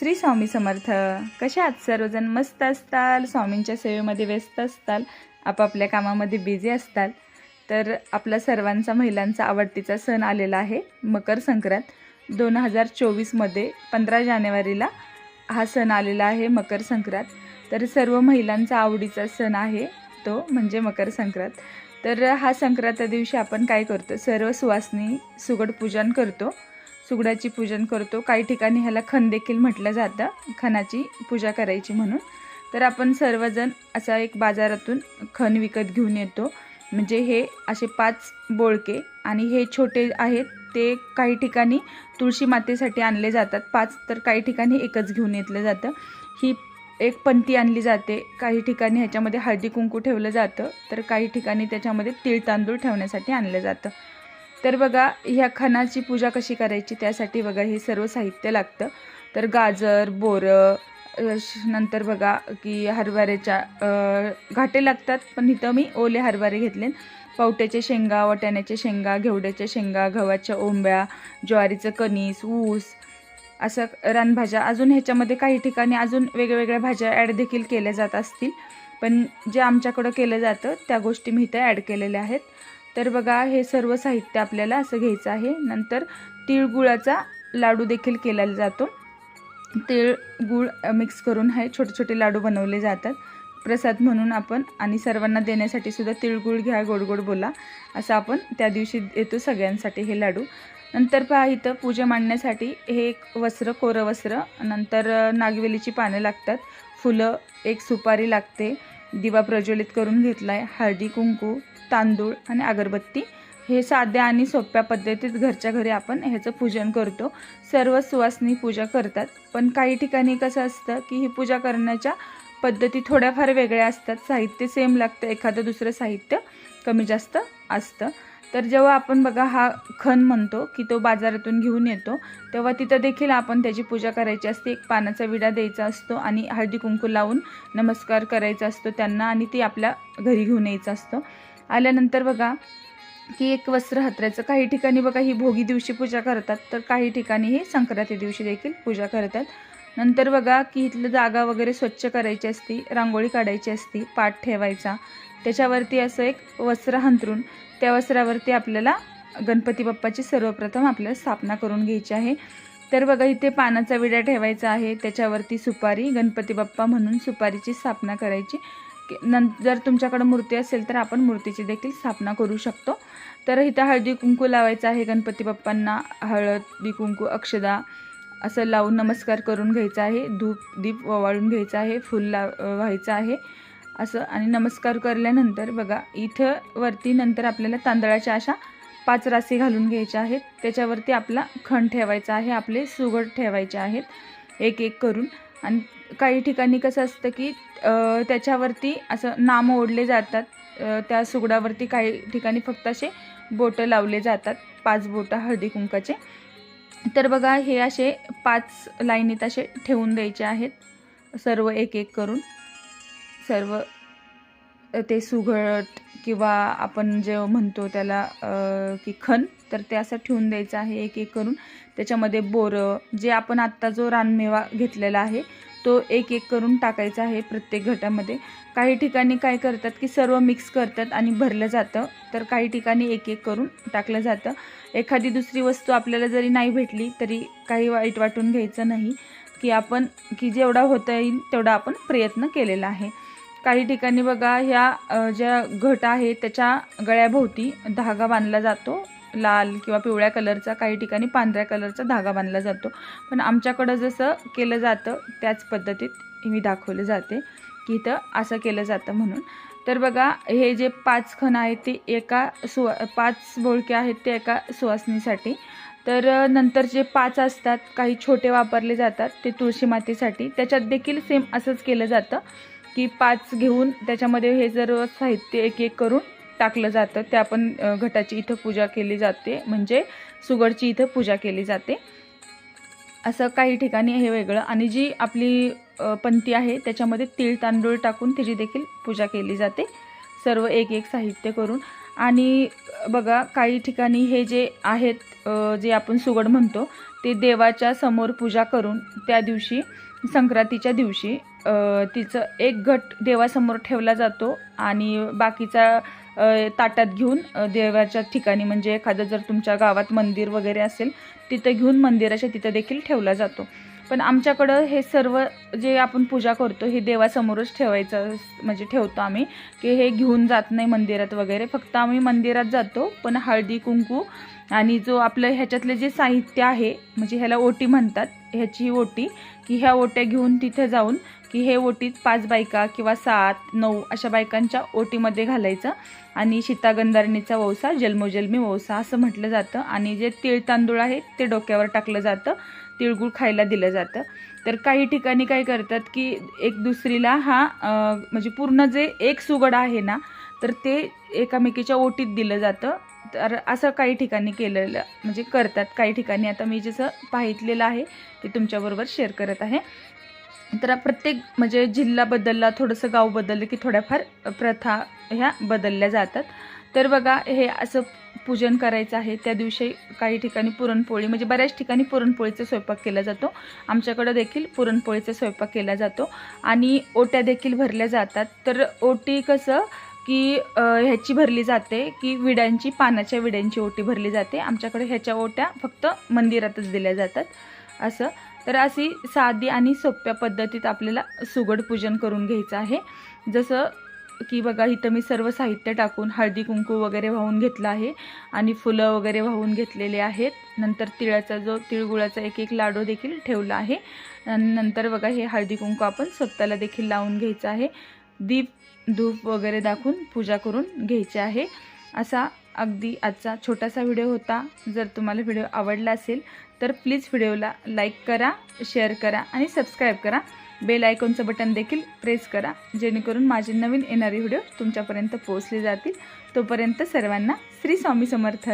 श्री स्वामी समर्थ. कशा आहात सर्वजण? मस्त असताल, स्वामींच्या सेवेमध्ये व्यस्त असताल, आपापल्या कामामध्ये बिझी असताल. तर आपला सर्वांचा महिलांचा आवडतीचा सण आलेला आहे मकर संक्रांत. 2024मध्ये 15 जानेवारीला हा सण आलेला आहे मकर संक्रांत. तर सर्व महिलांचा आवडीचा सण आहे तो म्हणजे मकर संक्रांत. तर हा संक्रांत दिवशी आपण काय करतो, सर्व सुवासिनी सुगड पूजन करतो, सुगडाची पूजन करतो. काही ठिकाणी ह्याला खण देखील म्हटलं जातं, खणाची पूजा करायची म्हणून. तर आपण सर्वजण असा एक बाजारातून खण विकत घेऊन येतो. म्हणजे हे असे 5 बोळके आणि हे छोटे आहेत ते काही ठिकाणी तुळशी मातेसाठी आणले जातात 5, तर काही ठिकाणी एकच घेऊन येतलं जातं. ही एक पंती आणली जाते, काही ठिकाणी ह्याच्यामध्ये हळदी कुंकू ठेवलं जातं, तर काही ठिकाणी त्याच्यामध्ये तीळ तांदूळ ठेवण्यासाठी आणलं जातं. तर बघा ह्या खणाची पूजा कशी करायची त्यासाठी बघा हे सर्व साहित्य लागतं. तर गाजर, बोरं, नंतर बघा की हरभऱ्याच्या घाटे लागतात, पण इथं मी ओले हरभरे घेतले. पावट्याचे शेंगा, वाटाण्याचे शेंगा, घेवड्याच्या शेंगा, गव्हाच्या ओंब्या, ज्वारीचं कणीस, ऊस, असं रानभाज्या. अजून ह्याच्यामध्ये काही ठिकाणी अजून वेगवेगळ्या भाज्या ॲड देखील केल्या जात असतील, पण जे आमच्याकडं केलं जातं त्या गोष्टी मी इथं ॲड केलेल्या आहेत. तर बघा हे सर्व साहित्य आपल्याला असं घ्यायचं आहे. नंतर तिळगुळाचा लाडू देखील केला जातो. तीळ गूळ मिक्स करून हे छोटे छोटे लाडू बनवले जातात प्रसाद म्हणून आपण, आणि सर्वांना देण्यासाठी सुद्धा तिळगुळ घ्या गोड गोड बोला असं आपण त्या दिवशी देतो सगळ्यांसाठी हे लाडू. नंतर पहा इथं पूजा मांडण्यासाठी हे एक वस्त्र, कोरं वस्त्र, नंतर नागवेलीची पानं लागतात, फुलं, एक सुपारी लागते, दिवा प्रज्वलित करून घेतला आहे, हळदी कुंकू, तांदूळ आणि अगरबत्ती. हे साध्या आणि सोप्या पद्धतीत घरच्या घरी आपण ह्याचं पूजन करतो. सर्व सुवासिनी पूजा करतात, पण काही ठिकाणी कसं असतं की ही पूजा करण्याच्या पद्धती थोड्याफार वेगळ्या असतात. साहित्य सेम लागतं, एखादं दुसरं साहित्य कमी जास्त असतं. तर जेव्हा आपण बघा हा खण म्हणतो की तो बाजारातून घेऊन येतो, तेव्हा तिथं देखील आपण त्याची पूजा करायची असते. एक पानाचा विडा द्यायचा असतो आणि हळदी कुंकू लावून नमस्कार करायचा असतो त्यांना, आणि ती आपल्या घरी घेऊन यायचा असतो. आल्यानंतर बघा की एक वस्त्र हातरायचं. काही ठिकाणी बघा ही भोगी दिवशी पूजा करतात, तर काही ठिकाणी हे संक्रांती दिवशी देखील पूजा करतात. नंतर बघा की इथलं जागा वगैरे स्वच्छ करायची असती, रांगोळी काढायची असती, पाट ठेवायचा, त्याच्यावरती असं एक वस्त्र हंतरून त्या वस्त्रावरती आपल्याला गणपती बाप्पाची सर्वप्रथम आपल्याला स्थापना करून घ्यायची आहे. तर बघा इथे पानाचा विडा ठेवायचा आहे, त्याच्यावरती सुपारी, गणपती बाप्पा म्हणून सुपारीची स्थापना करायची. जर तुमच्याकडे मूर्ती असेल तर आपण मूर्तीची देखील स्थापना करू शकतो. तर इथं हळदी कुंकू लावायचा आहे गणपती बाप्पांना, हळदी कुंकू अक्षदा असं लावून नमस्कार करून घ्यायचा आहे, धूप दीप ओवाळून घ्यायचा आहे, फुल व्हायचं आहे असं. आणि नमस्कार केल्यानंतर बघा इथं वरती नंतर आपल्याला तांदळाच्या अशा 5 राशी घालून घ्यायच्या आहेत, त्याच्यावरती आपला खण ठेवायचा आहे, आपले सुगड ठेवायचे आहेत एक एक करून. आणि काही ठिकाणी कसं असतं की त्याच्यावरती असं नाम ओढले जातात, त्या सुगडावरती काही ठिकाणी फक्त असे बोटं लावले जातात, 5 बोटं हळदी कुंकाचे. तर बघा हे असे 5 लाईनीत असे ठेवून द्यायचे आहेत सर्व एक एक करून. सर्व ते सुगड किंवा आपण जे म्हणतो त्याला की खण, तर ते असं ठेवून द्यायचं आहे एक एक करून. त्याच्यामध्ये बोरं, जे आपण आत्ता जो रानमेवा घेतलेला आहे तो एक एक करून टाकायचा आहे प्रत्येक घटामध्ये. काही ठिकाणी काय करतात की सर्व मिक्स करतात आणि भरलं जातं, तर काही ठिकाणी एक एक करून टाकलं जातं. एखादी दुसरी वस्तू आपल्याला जरी नाही भेटली तरी काही वाईट वाटून घ्यायचं नाही, की आपण की जेवढा होता येईल तेवढा आपण प्रयत्न केलेला आहे. काही ठिकाणी बघा ह्या ज्या घट आहे त्याच्या गळ्याभोवती धागा बांधला जातो, लाल किंवा पिवळ्या कलरचा, काही ठिकाणी पांढऱ्या कलरचा धागा बांधला जातो. पण आमच्याकडं जसं केलं जातं त्याच पद्धतीत मी दाखवले जाते की इथं असं केलं जातं म्हणून. तर बघा हे जे 5 खण आहेत ते एका 5 बोळके आहेत ते एका सुवासिनीसाठी. तर नंतर जे 5 असतात, काही छोटे वापरले जातात ते तुळशी मातेसाठी, त्याच्यात देखील सेम असंच केलं जातं की 5 घेऊन त्याच्यामध्ये हे सर्व साहित्य एक एक करून टाकलं जातं. त्या पण घटाची इथं पूजा केली जाते, म्हणजे सुगडची इथं पूजा केली जाते. असं काही ठिकाणी हे वेगळं. आणि जी आपली पंती आहे त्याच्यामध्ये तीळ तांदूळ टाकून त्याची देखील पूजा केली जाते, सर्व एक एक साहित्य करून. आणि बघा काही ठिकाणी हे जे आहेत जे आपण सुगड म्हणतो ते देवाच्या समोर पूजा करून त्या दिवशी संक्रांतीच्या दिवशी तिचं एक घट देवासमोर ठेवला जातो आणि बाकीचा ताटात घेऊन देवाच्या ठिकाणी म्हणजे एखादं जर तुमच्या गावात मंदिर वगैरे असेल तिथं घेऊन मंदिराच्या तिथं देखील ठेवला जातो. पण आमच्याकडं हे सर्व जे आपण पूजा करतो हे देवासमोरच ठेवायचं म्हणजे ठेवतो आम्ही, की हे घेऊन जात नाही मंदिरात वगैरे. फक्त आम्ही मंदिरात जातो पण हळदी कुंकू आणि जो आपलं ह्याच्यातलं जे साहित्य आहे म्हणजे ह्याला ओटी म्हणतात, ह्याची ओटी, की ह्या ओट्या घेऊन तिथे जाऊन की हे ओटीत 5 बायका किंवा 7-9 अशा बायकांच्या ओटीमध्ये घालायचं आणि सीतागंधारणीचा वौसा जन्मोजन्मी वौसा असं म्हटलं जातं. आणि जे तीळ तांदूळ आहे ते डोक्यावर टाकलं जातं, तिळगुळ खायला दिलं जातं. तर काही ठिकाणी काय करतात की एक दुसरीला हा म्हणजे पूर्ण जे एक सुगड आहे ना तर ते एकामेकीच्या ओटीत दिलं जातं. तर असं काही ठिकाणी केलेलं म्हणजे करतात काही ठिकाणी. आता मी जसं पाहितलेलं आहे ते तुमच्याबरोबर शेअर करत आहे. तर प्रत्येक म्हणजे जिल्हा बदलला, थोडंसं गाव बदललं की थोड्याफार प्रथा ह्या बदलल्या जातात. तर बघा हे असं पूजन करायचं आहे. त्या दिवशी काही ठिकाणी पुरणपोळी म्हणजे बऱ्याच ठिकाणी पुरणपोळीचा स्वयंपाक केला जातो. आमच्याकडं देखील पुरणपोळीचा स्वयंपाक केला जातो आणि ओट्या देखील भरल्या जातात. तर ओटी कसं की ह्याची भरली जाते की विड्यांची, पानाच्या विड्यांची ओटी भरली जाते. आमच्याकडे ह्याच्या ओट्या फक्त मंदिरातच दिल्या जातात असं. तर अशी साधी आणि सोप्या पद्धतीत आपल्याला सुगड पूजन करून घ्यायचं आहे. जसं की बघा इथं मी सर्व साहित्य टाकून हळदी कुंकू वगैरे वाहून घेतलं आहे आणि फुलं वगैरे वाहून घेतलेले आहेत. नंतर तिळाचा जो तिळगुळाचा एक लाडू देखील ठेवला आहे. नंतर बघा हे हळदी कुंकू आपण स्वतःला देखील लावून घ्यायचं आहे. दीप धूप वगैरे दाखवून पूजा करून घ्यायची आहे. असा अगदी आजचा छोटासा व्हिडिओ होता. जर तुम्हाला व्हिडिओ आवडला असेल तर प्लीज व्हिडिओला लाईक करा, शेअर करा आणि सबस्क्राईब करा. बेल आयकॉनचं बटन देखील प्रेस करा जेणेकरून माझे नवीन येणारे व्हिडिओ तुमच्यापर्यंत पोहोचले जातील. तोपर्यंत सर्वांना श्री स्वामी समर्थ.